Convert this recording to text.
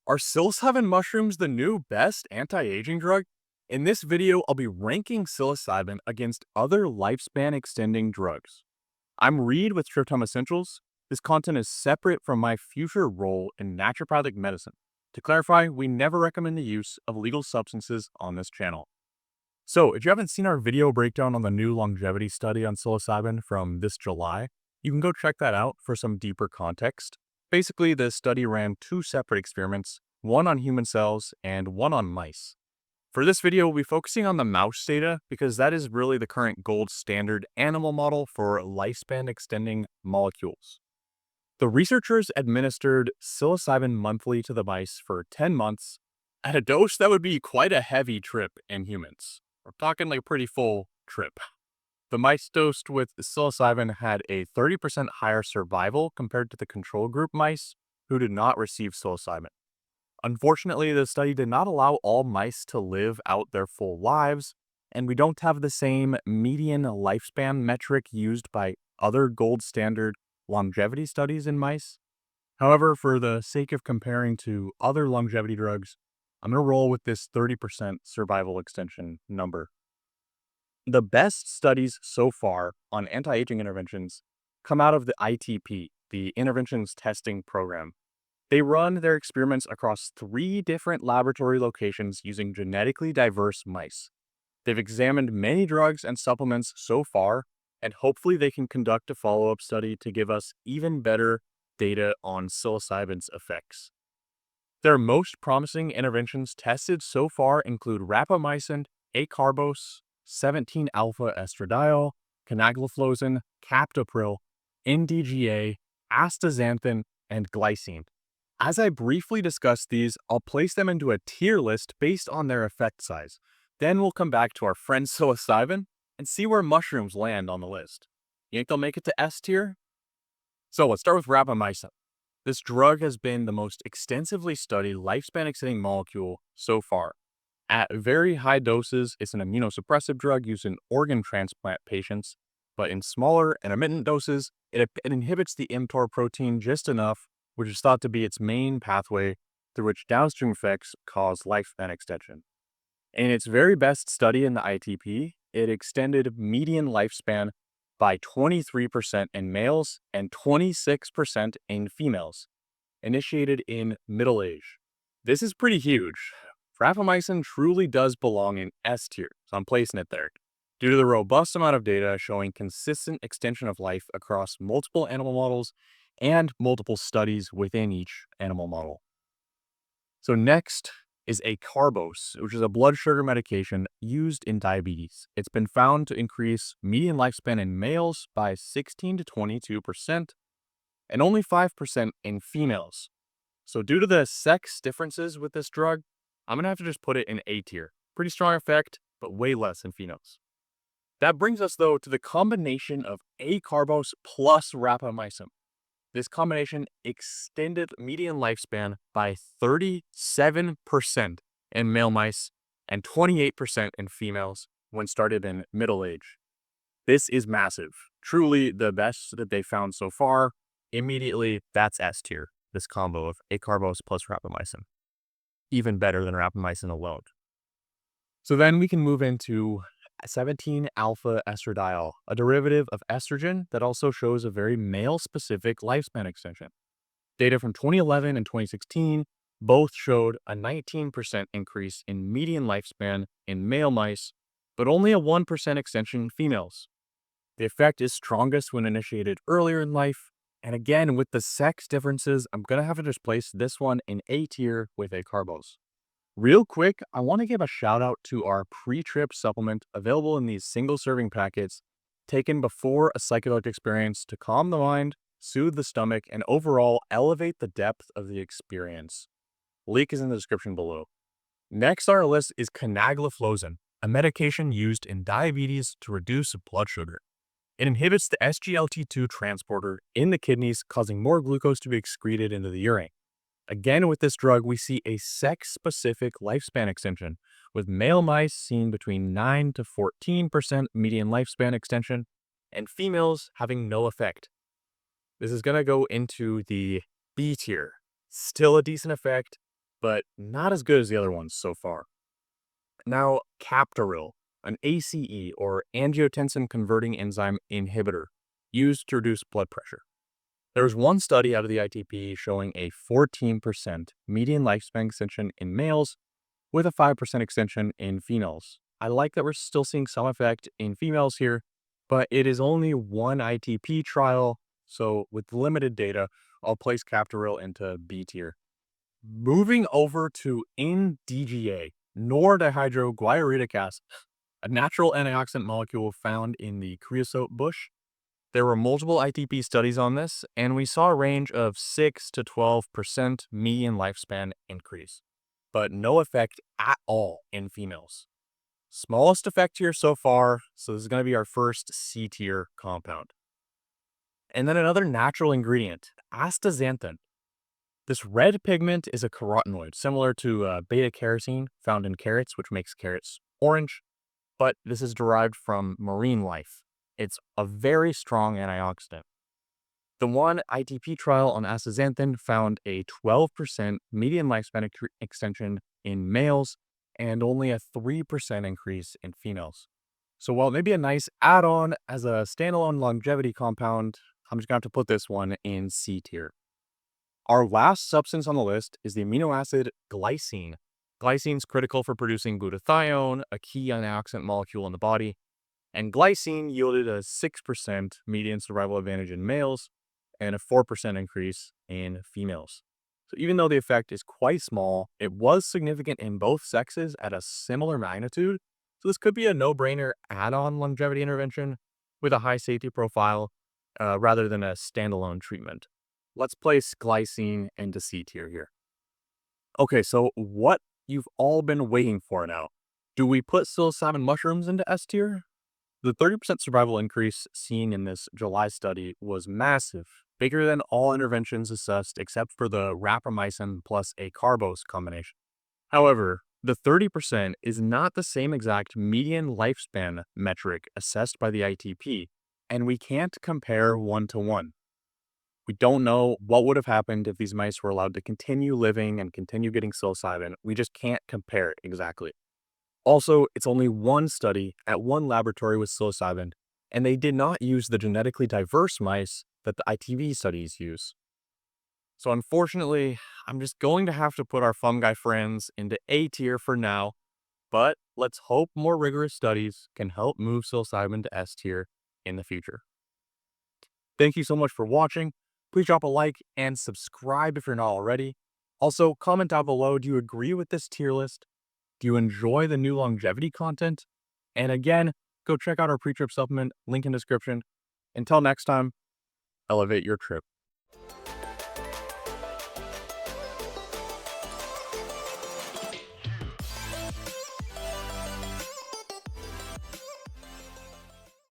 Are psilocybin mushrooms the new best anti-aging drug? In this video, I'll be ranking psilocybin against other lifespan extending drugs. I'm Reed with Triptime Essentials. This content is separate from my future role in naturopathic medicine. To clarify, we never recommend the use of illegal substances on this channel. So, if you haven't seen our video breakdown on the new longevity study on psilocybin from this July, you can go check that out for some deeper context. Basically, the study ran two separate experiments, one on human cells and one on mice. For this video, we'll be focusing on the mouse data because that is really the current gold standard animal model for lifespan extending molecules. The researchers administered psilocybin monthly to the mice for 10 months at a dose that would be quite a heavy trip in humans. We're talking like a pretty full trip. The mice dosed with psilocybin had a 30% higher survival compared to the control group mice who did not receive psilocybin. Unfortunately, the study did not allow all mice to live out their full lives, and we don't have the same median lifespan metric used by other gold standard longevity studies in mice. However, for the sake of comparing to other longevity drugs, I'm going to roll with this 30% survival extension number. The best studies so far on anti-aging interventions come out of the ITP, the Interventions Testing Program. They run their experiments across 3 different laboratory locations using genetically diverse mice. They've examined many drugs and supplements so far, and hopefully they can conduct a follow-up study to give us even better data on psilocybin's effects. Their most promising interventions tested so far include Rapamycin Acarbose, 17-alpha estradiol, Canagliflozin, Captopril, NDGA, Astaxanthin, and Glycine. As I briefly discuss these, I'll place them into a tier list based on their effect size. Then we'll come back to our friend psilocybin and see where mushrooms land on the list. You think they'll make it to S tier? So let's start with rapamycin. This drug has been the most extensively studied lifespan extending molecule so far. At very high doses, it's an immunosuppressive drug used in organ transplant patients, but in smaller intermittent doses, it inhibits the mTOR protein just enough, which is thought to be its main pathway through which downstream effects cause lifespan extension. In its very best study in the ITP, it extended median lifespan by 23% in males and 26% in females, initiated in middle age. This is pretty huge. Rapamycin truly does belong in S tier, so I'm placing it there, due to the robust amount of data showing consistent extension of life across multiple animal models and multiple studies within each animal model. So next is Acarbose, which is a blood sugar medication used in diabetes. It's been found to increase median lifespan in males by 16 to 22% and only 5% in females. So due to the sex differences with this drug, I'm going to have to just put it in A tier. Pretty strong effect, but way less in females. That brings us, though, to the combination of Acarbose plus rapamycin. This combination extended median lifespan by 37% in male mice and 28% in females when started in middle age. This is massive. Truly the best that they found so far. Immediately, that's S tier, this combo of Acarbose plus rapamycin. Even better than rapamycin alone. So then we can move into 17-alpha estradiol, a derivative of estrogen that also shows a very male-specific lifespan extension. Data from 2011 and 2016 both showed a 19% increase in median lifespan in male mice, but only a 1% extension in females. The effect is strongest when initiated earlier in life, and again, with the sex differences, I'm going to have to just place this one in A tier with Acarbose. Real quick, I want to give a shout out to our pre-trip supplement available in these single serving packets taken before a psychedelic experience to calm the mind, soothe the stomach, and overall elevate the depth of the experience. Link is in the description below. Next on our list is Canagliflozin, a medication used in diabetes to reduce blood sugar. It inhibits the SGLT2 transporter in the kidneys, causing more glucose to be excreted into the urine. Again, with this drug, we see a sex-specific lifespan extension, with male mice seen between 9 to 14% median lifespan extension, and females having no effect. This is going to go into the B tier. Still a decent effect, but not as good as the other ones so far. Now, Captopril, an ACE or angiotensin converting enzyme inhibitor, used to reduce blood pressure. There was one study out of the ITP showing a 14% median lifespan extension in males with a 5% extension in females. I like that we're still seeing some effect in females here, but it is only one ITP trial, so with limited data, I'll place Captopril into B tier. Moving over to NDGA, Nor-dihydroguauridic acid, a natural antioxidant molecule found in the creosote bush. There were multiple ITP studies on this, and we saw a range of 6 to 12% median lifespan increase, but no effect at all in females. Smallest effect here so far, so this is going to be our first C tier compound. And then another natural ingredient, astaxanthin. This red pigment is a carotenoid, similar to beta-carotene found in carrots, which makes carrots orange, but this is derived from marine life. It's a very strong antioxidant. The one ITP trial on astaxanthin found a 12% median lifespan extension in males and only a 3% increase in females. So while it may be a nice add-on as a standalone longevity compound, I'm just going to have to put this one in C tier. Our last substance on the list is the amino acid glycine. Glycine is critical for producing glutathione, a key antioxidant molecule in the body, and glycine yielded a 6% median survival advantage in males and a 4% increase in females. So even though the effect is quite small, it was significant in both sexes at a similar magnitude. So this could be a no-brainer add-on longevity intervention with a high safety profile rather than a standalone treatment. Let's place glycine into C tier here. Okay, so what you've all been waiting for now. Do we put psilocybin mushrooms into S tier? The 30% survival increase seen in this July study was massive, bigger than all interventions assessed except for the rapamycin plus acarbose combination. However, the 30% is not the same exact median lifespan metric assessed by the ITP, and we can't compare one-to-one. We don't know what would have happened if these mice were allowed to continue living and continue getting psilocybin. We just can't compare it exactly. Also, it's only one study at one laboratory with psilocybin, and they did not use the genetically diverse mice that the ITV studies use. So unfortunately, I'm just going to have to put our fungi friends into A tier for now, but let's hope more rigorous studies can help move psilocybin to S tier in the future. Thank you so much for watching. Please drop a like and subscribe if you're not already. Also, comment down below, do you agree with this tier list? Do you enjoy the new longevity content? And again, go check out our pre-trip supplement, link in description. Until next time, elevate your trip.